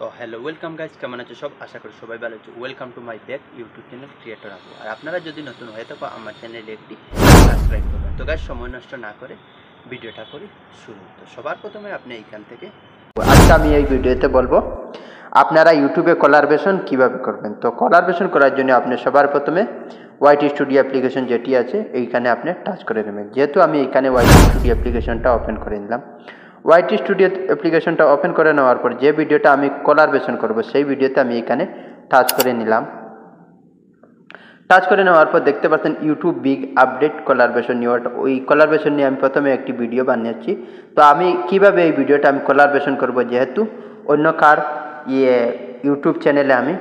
তো hello welcome guys, কেমন আছো সব? আশা করি সবাই ভালো আছো। Welcome to my back YouTube channel creator Abu. আর আপনারা যদি নতুন হয়ে থাকো আমার চ্যানেলে একটি সাবস্ক্রাইব করবেন। তো গাইজ সময় নষ্ট না করে ভিডিওটা করি শুরু। তো সবার প্রথমে আপনি এইখান থেকে আজকে আমি এই ভিডিওতে বলবো আপনারা ইউটিউবে কোলাবরেশন কিভাবে করবেন। তো কোলাবরেশন করার জন্য আপনি সবার প্রথমে ওয়াইটি স্টুডিও অ্যাপ্লিকেশন যেটি আছে এইখানে আপনি টাচ করে নেবেন। যেহেতু আমি এইখানে ওয়াইটি স্টুডিও অ্যাপ্লিকেশনটা ওপেন করে নিলাম। ওয়াইটি স্টুডিও অ্যাপ্লিকেশনটা ওপেন করে নেওয়ার পর যে ভিডিওটা আমি কোলাবরেশন করব সেই ভিডিওতে আমি এখানে টাচ করে নিলাম। টাচ করে নেওয়ার পর দেখতে পাচ্ছেন ইউটিউব বিগ আপডেট কোলাবরেশন নিয়ে, ওই কোলাবরেশন নিয়ে আমি প্রথমে একটি ভিডিও বানিয়েছি। তো আমি কিভাবে এই ভিডিওটা আমি কোলাবরেশন করব, যেহেতু অন্য কার ইউটিউব চ্যানেলে আমি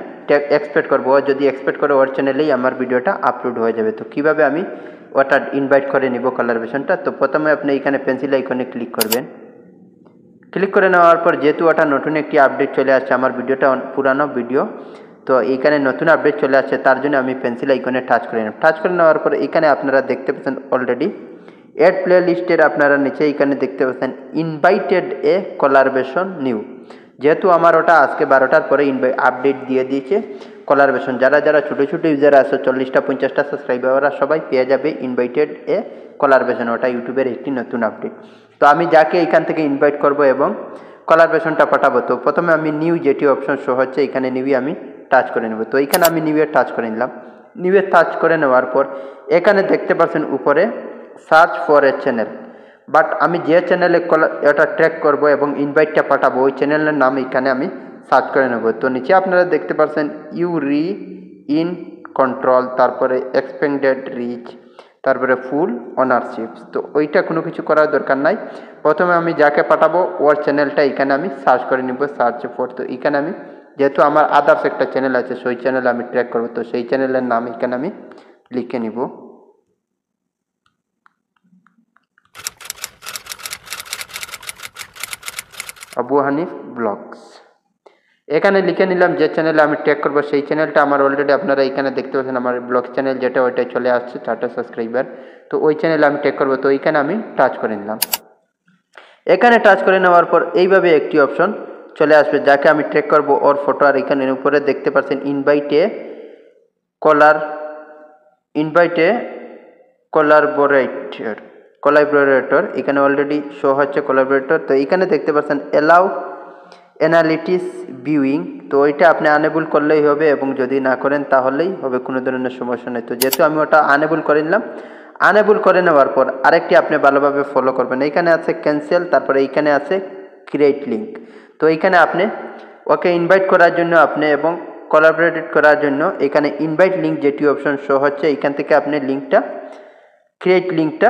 এক্সপেক্ট করবো, যদি এক্সপেক্ট করে ওর চ্যানেলেই আমার ভিডিওটা আপলোড হয়ে যাবে। তো কিভাবে আমি ওটা ইনভাইট করে নিব কোলাবরেশনটা, তো প্রথমে আপনি এখানে পেন্সিল আইকনে ক্লিক করবেন। ক্লিক করে নেওয়ার পর যেহেতু ওটা নতুন একটি আপডেট চলে আসছে, আমার ভিডিওটা পুরানো ভিডিও, তো এইখানে নতুন আপডেট চলে আসছে, তার জন্য আমি পেন্সিল আইকনে টাচ করে নিলাম। টাচ করে নেওয়ার পর এখানে আপনারা দেখতে পাচ্ছেন অলরেডি এড প্লে লিস্টের আপনারা নিচে এখানে দেখতে পাচ্ছেন ইনভাইটেড এ কোলাবরেশন নিউ। যেহেতু আমার ওটা আজকে 12টার পরে আপডেট দিয়ে দিয়েছে কোলাবরেশন, যারা যারা ছোটো ছোটো ইউজার আছে 40টা 50টা সাবস্ক্রাইবার, ওরা সবাই পেয়ে যাবে ইনভাইটেড এ কোলাবরেশন। ওটা ইউটিউবের একটি নতুন আপডেট। তো আমি যাকে এখান থেকে ইনভাইট করব এবং কোলাবরেশনটা পাঠাবো, তো প্রথমে আমি নিউ যেটি অপশন শো হচ্ছে এখানে নিউয়ে আমি টাচ করে নেব। তো এখানে আমি নিউয়ে টাচ করে নিলাম। নিউয়ে টাচ করে নেওয়ার পর এখানে দেখতে পাচ্ছেন উপরে search for a channel, but আমি যে চ্যানেলে এটা ট্র্যাক করব এবং ইনভাইটটা পাঠাবো ওই চ্যানেলের নাম এখানে আমি সার্চ করে নেব। তো নিচে আপনারা দেখতে পাচ্ছেন ইউ রি ইন কন্ট্রোল, তারপরে এক্সপেন্ডেড রিচ, তারপরে ফুল ওনারশিপ। তো ওইটা কোনো কিছু করার দরকার নাই। প্রথমে আমি যাকে পাঠাবো ওর চ্যানেলটা এখানে আমি সার্চ করে নিব, সার্চ ফর। তো এখানে আমি যেহেতু আমার আদার্স একটা চ্যানেল আছে সেই চ্যানেলে আমি ট্র্যাক করবো, তো সেই চ্যানেলের নাম এখানে আমি লিখে নিব। আবু হানিফ ব্লগস এখানে লিখে নিলাম। যে চ্যানেলে আমি ট্র্যাক করবো সেই চ্যানেলটা আমার অলরেডি আপনারা এখানে দেখতে পাচ্ছেন আমার ব্লগ চ্যানেল যেটা, ওইটাই চলে আসছে 4টা সাবস্ক্রাইবার। তো ওই চ্যানেলে আমি ট্র্যাক করবো, তো এইখানে আমি টাচ করে নিলাম। এখানে টাচ করে নেওয়ার পর এইভাবে একটি অপশন চলে আসবে, যাকে আমি ট্র্যাক করবো ওর ফটো। আর এখানে উপরে দেখতে পাচ্ছেন ইনভাইটে কোলাবরেটর এখানে অলরেডি শো হচ্ছে কোলাবরেটর। তো এখানে দেখতে পাচ্ছেন অ্যালাউ অ্যানালিটিক্স ভিউইং, তো ওইটা আপনি আনেবল করলেই হবে এবং যদি না করেন তাহলেই হবে, কোনো ধরনের সমস্যা নেই। তো যেহেতু আমি ওটা আনেবল করে নিলাম, আনেবল করে নেওয়ার পর আরেকটি আপনি ভালোভাবে ফলো করবেন। এইখানে আছে ক্যান্সেল, তারপরে এইখানে আছে ক্রিয়েট লিঙ্ক। তো এইখানে আপনি ওকে ইনভাইট করার জন্য আপনি এবং কোলাবরেট করার জন্য এখানে ইনভাইট লিঙ্ক যেটি অপশন শো হচ্ছে এখান থেকে আপনি লিঙ্কটা ক্রিয়েট লিঙ্কটা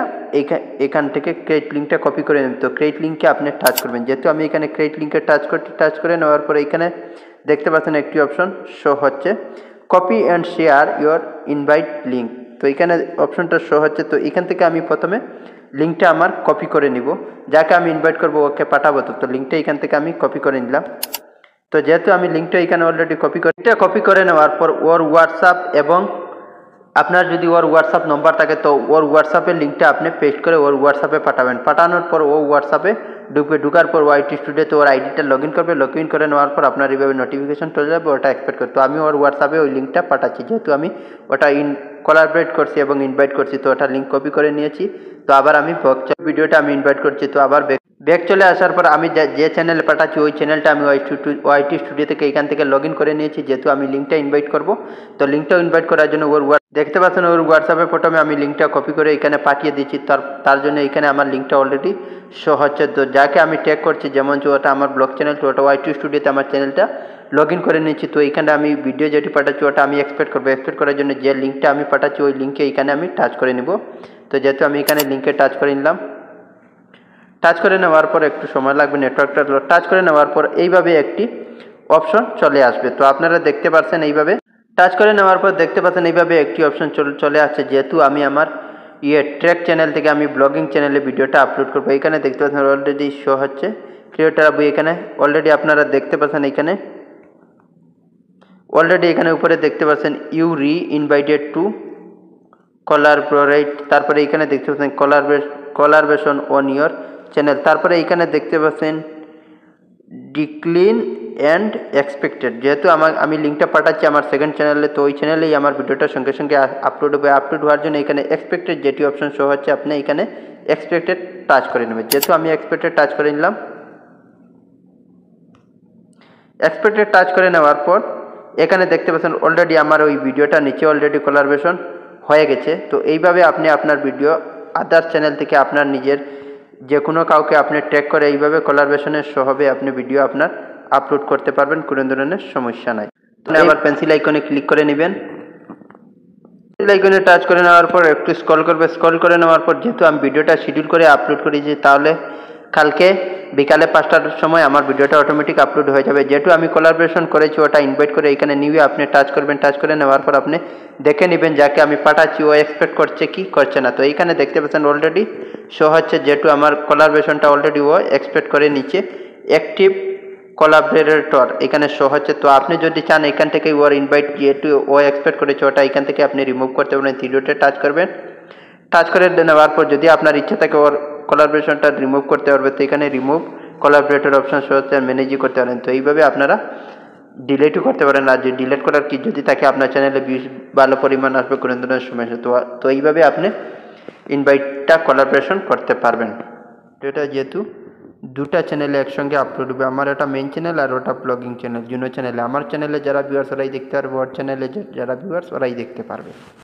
এখান থেকে ক্রিয়েট লিঙ্কটা কপি করে নেবেন। তো ক্রিয়েট লিঙ্কে আপনি টাচ করবেন। যেহেতু আমি এখানে ক্রিয়েট লিঙ্কে টাচ করে নেওয়ার পরে এখানে দেখতে পাচ্ছেন একটি অপশন শো হচ্ছে copy and share your invite link. তো এখানে অপশনটা শো হচ্ছে। তো এখান থেকে আমি প্রথমে লিঙ্কটা আমার কপি করে নিব, যাকে আমি ইনভাইট করব ওকে পাঠাবো। তো লিঙ্কটা এখান থেকে আমি কপি করে নিলাম। তো যেহেতু আমি লিঙ্কটা এখানে অলরেডি কপি করে নেওয়ার পর ওর হোয়াটসঅ্যাপ এবং আপনার যদি ওর হোয়াটসঅ্যাপ নম্বর থাকে তো ওর হোয়াটসঅ্যাপের লিঙ্কটা আপনি পেস্ট করে ওর হোয়াটসঅ্যাপে পাঠাবেন। পাঠানোর পর ও হোয়াটসঅ্যাপে ঢুকার পর ওয়াইটি স্টুডিওতে ওর আইডিটা লগ ইন করবে। লগ ইন করে নেওয়ার পর আপনার এইভাবে নোটিফিকেশন চলে যাবে, ওটা এক্সপেক্ট করে। তো আমি ওর হোয়াটসঅ্যাপে ওই লিঙ্কটা পাঠাচ্ছি, যেহেতু আমি ওটা কোলাবরেট করছি এবং ইনভাইট করছি, তো ওটা লিঙ্ক কপি করে নিয়েছি। তো আবার আমি ভিডিওটা আমি ইনভাইট করছি। তো আবার ব্যাক চলে আসার পর আমি যে চ্যানেলে পাঠাচ্ছি ওই চ্যানেলটা আমি ওয়াইটি স্টুডিও থেকে এখান থেকে লগ ইন করে নিয়েছি, যেহেতু আমি লিঙ্কটা ইনভাইট করব। তো লিঙ্কটা ইনভাইট করার জন্য দেখতে পাচ্ছেন ওর হোয়াটসঅ্যাপে প্রথমে আমি লিঙ্কটা কপি করে এখানে পাঠিয়ে দিচ্ছি। তার জন্য এখানে আমার লিঙ্কটা অলরেডি শো হচ্ছে। তো যাকে আমি ট্যাগ করছি, যেমন ওটা আমার ব্লগ চ্যানেল, তো ওটা ওয়াইটি স্টুডিওতে আমার চ্যানেলটা লগ ইন করে নিচ্ছি। তো এখানে আমি ভিডিও যেটি পাঠাচ্ছি ওটা আমি এক্সপেক্ট করবো। এক্সপেক্ট করার জন্য যে লিঙ্কটা আমি পাঠাচ্ছি ওই লিঙ্কে এখানে আমি টাচ করে নিব। তো যেহেতু আমি এখানে লিঙ্কে টাচ করে নিলাম, টাচ করে নেওয়ার পর একটু সময় লাগবে নেটওয়ার্কটা টাচ করে নেওয়ার পর এইভাবে একটি অপশন চলে আসবে। তো আপনারা দেখতে পাচ্ছেন এইভাবে টাচ করে নেওয়ার পর দেখতে পাচ্ছেন এইভাবে একটি অপশন চলে আসছে। যেহেতু আমি আমার ট্র্যাক চ্যানেল থেকে আমি ব্লগিং চ্যানেলে ভিডিওটা আপলোড করবো, এখানে দেখতে পাচ্ছেন অলরেডি শো হচ্ছে ক্রিয়েটর আবু। এখানে অলরেডি আপনারা দেখতে পাচ্ছেন এখানে অলরেডি এখানে উপরে দেখতে পাচ্ছেন ইউ রি ইনভাইটেড টু কোলাবরেট, তারপরে এখানে দেখতে পাচ্ছেন কোলাবরেশন অন ইয়োর চ্যানেল, তারপরে এখানে দেখতে পাচ্ছেন ডিক্লিন অ্যান্ড এক্সপেক্টেড, যেহেতু আমি লিঙ্কটা পাঠাচ্ছি আমার সেকেন্ড চ্যানেলে, তো ওই চ্যানেলেই আমার ভিডিওটা সঙ্গে সঙ্গে আপলোড হবে। আপলোড হওয়ার জন্য এখানে এক্সপেক্টেড যেটি অপশন শো হচ্ছে, আপনি এখানে এক্সপেক্টেড টাচ করে নেবেন। যেহেতু আমি এক্সপেক্টেড টাচ করে নিলাম, এক্সপেক্টেড টাচ করে নেওয়ার পর এখানে দেখতে পাচ্ছেন অলরেডি আমার ওই ভিডিওটা নিচে অলরেডি কোলাবরেশন হয়ে গেছে। তো এইভাবে আপনি আপনার ভিডিও আদার চ্যানেল থেকে আপনার নিজের যে কোনো কাউকে আপনি ট্যাগ করে এইভাবে কোলাবরেশনের সহবে আপনি ভিডিও আপনার আপলোড করতে পারবেন, কোনো ধরনের সমস্যা নাই। তো আবার পেন্সিল আইকনে ক্লিক করে নেবেন। পেন্সিল আইকনে টাচ করে নেওয়ার পর একটু স্ক্রল করবে। স্ক্রল করে নেওয়ার পর যেহেতু আমি ভিডিওটা শিডিউল করে আপলোড করেছি, তাহলে কালকে বিকালে 5টার সময় আমার ভিডিওটা অটোমেটিক আপলোড হয়ে যাবে। যেহেতু আমি কোলাবরেশন করেছি ওটা ইনভাইট করে এখানে নিয়ে আপনি টাচ করবেন। টাচ করে নেওয়ার পর আপনি দেখে নেবেন যাকে আমি পাঠাচ্ছি ও এক্সপেক্ট করছে কি করছে না। তো এইখানে দেখতে পাচ্ছেন অলরেডি শো হচ্ছে, যেহেতু আমার কোলাবরেশনটা অলরেডি ও এক্সপেক্ট করে নিচে অ্যাক্টিভ কোলাবরেটর এখানে শো হচ্ছে। তো আপনি যদি চান এখান থেকে ওর ইনভাইট যেহেতু ও এক্সপেক্ট করেছে ওটা এখান থেকে আপনি রিমুভ করতে পারেন। ভিডিওতে টাচ করবেন। টাচ করে নেওয়ার পর যদি আপনার ইচ্ছা থাকে ওর কোলাবরেশনটা রিমুভ করতে পারবে, তো এখানে রিমুভ কোলাবরেটর অপশন শো হচ্ছে, ম্যানেজই করতে পারেন। তো এইভাবে আপনারা ডিলিটও করতে পারেন। আর যে ডিলিট করার কি যদি থাকে আপনার চ্যানেলে ভিউজ ভালো পরিমাণ আসবে, কোনো ধরনের সমস্যা। তো এইভাবে আপনি ইনভাইটটা কোলাবরেশন করতে পারবেন। এটা যেহেতু দুটা চ্যানেলে একসঙ্গে আপলোড হবে, আমার এটা মেইন চ্যানেল আর ওটা ব্লগিং চ্যানেল, জুনো চ্যানেলে। আমার চ্যানেলে যারা ভিউয়ার্স ওরাই দেখতে পারবে, ওর চ্যানেলে যারা ভিউয়ার্স ওরাই দেখতে পারবে।